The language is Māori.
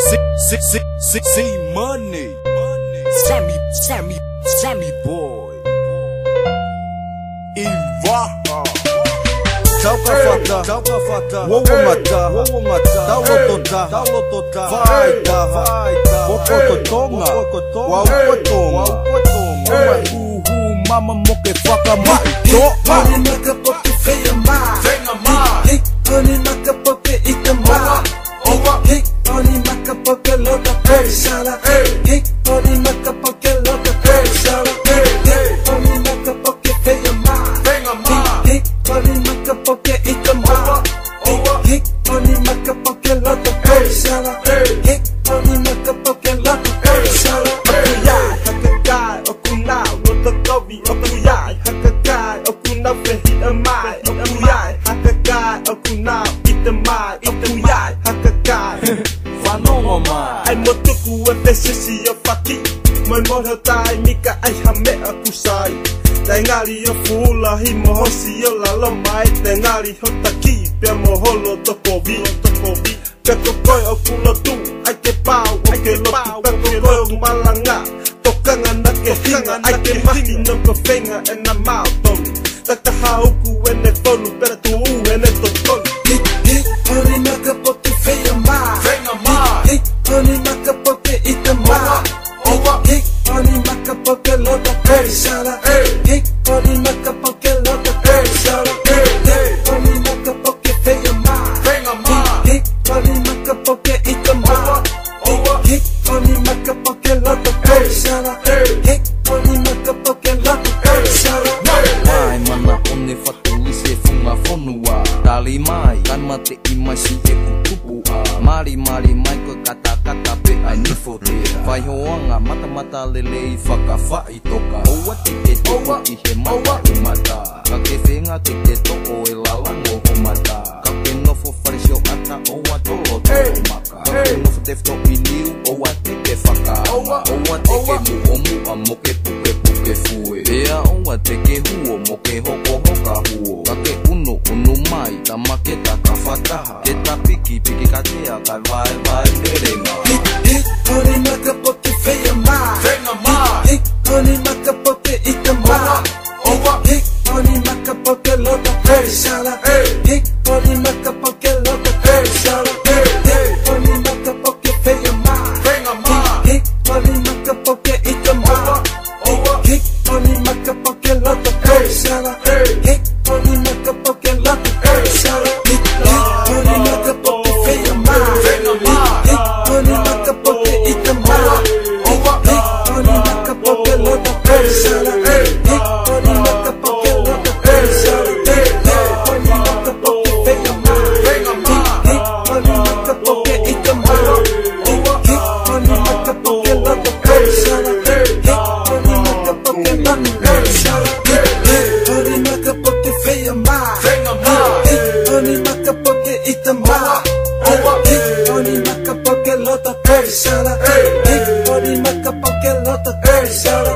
See money. Sammy boy. Eva. Taukafata, wowomata, tawotota, vaita, wokototonga, waukotonga, mama moke faka maito. Honey maka poke feia ma, hey, honey maka poke ita ma, hey, honey maka poke loka poke shala, hey, honey maka poke loka poke shala, hey, honey maka poke feia ma, hey, honey maka poke ita ma, hey, honey maka poke loka poke shala, hey, honey maka poke loka poke shala. Okuyai hakakai okuna wota kobi okuyai hakakai okuna vehi amai okuyai hakakai okuna itamai okuyai hakakai Vanongo mai. ai motuku ate sisi o fati mai moho tai mika ai hame akusai tai ngali o fula hi mohosi o lalo mai tai ngali hotaki pe moholo tokovi Peko koi o kulo tu, ai ke pau, ai ke lotu, peko koi o malanga Tokanga na ke hinga, ai ke mahi no ko whenga e na mao tonu Taka hauku e ne tonu, pera tu u e ne to tonu Hik, hori maka poke whea maa Hik, hori maka poke ita maa Hik, hori maka poke loka poke shala Hik, hori maka poke loka poke shala Hik, hori maka poke whea maa Hik, hori maka poke ita ma, hik, hori maka poke loka poke shala, hik, hori maka poke loka poke shala. Mai mana one fatuli se funga fonua. Tali mai kan mate imai si e kutupua. Mari mai ko kata pe ai nifote. Vai hoanga mata lele I whakawhai toka. Oua teke toko I he mata umata. Ka ke whenga teke toko e lalango homata. Ka ke nofo wharisio ata oua tolo maka. Ka ke nofo tefto I niu oua teke whakaama. Oua teke muomu a moke puke fue. Ea oua teke huo moke hoko hoka huo. Ka ke unu mai ta make ta ka whataha. Ke ta piki ka tea kai vai lerenga. Hik, hori maka poke whea maa, hik, hori maka poke ita maa, hik, hori maka poke loka poke shala, hik, hori maka poke loka poke shala, hik, hori maka poke whea maa, hik, hori maka poke ita maa, hik, hori maka poke loka poke shala, hik, hori maka poke loka poke shala, hik, hori maka poke whea maa, hik, hori maka poke ita maa, hik, hori maka poke loka poke shala, hik, hori maka poke loka poke shala, hik, hori maka poke whea maa, hik, hori maka poke ita maa, hik, hori maka poke loka poke shala, hik, hori maka poke loka poke shala, hik, hori maka poke whea maa, hik, hori maka poke ita maa, hik, hori maka poke loka poke shala, hik, hori maka poke loka poke shala.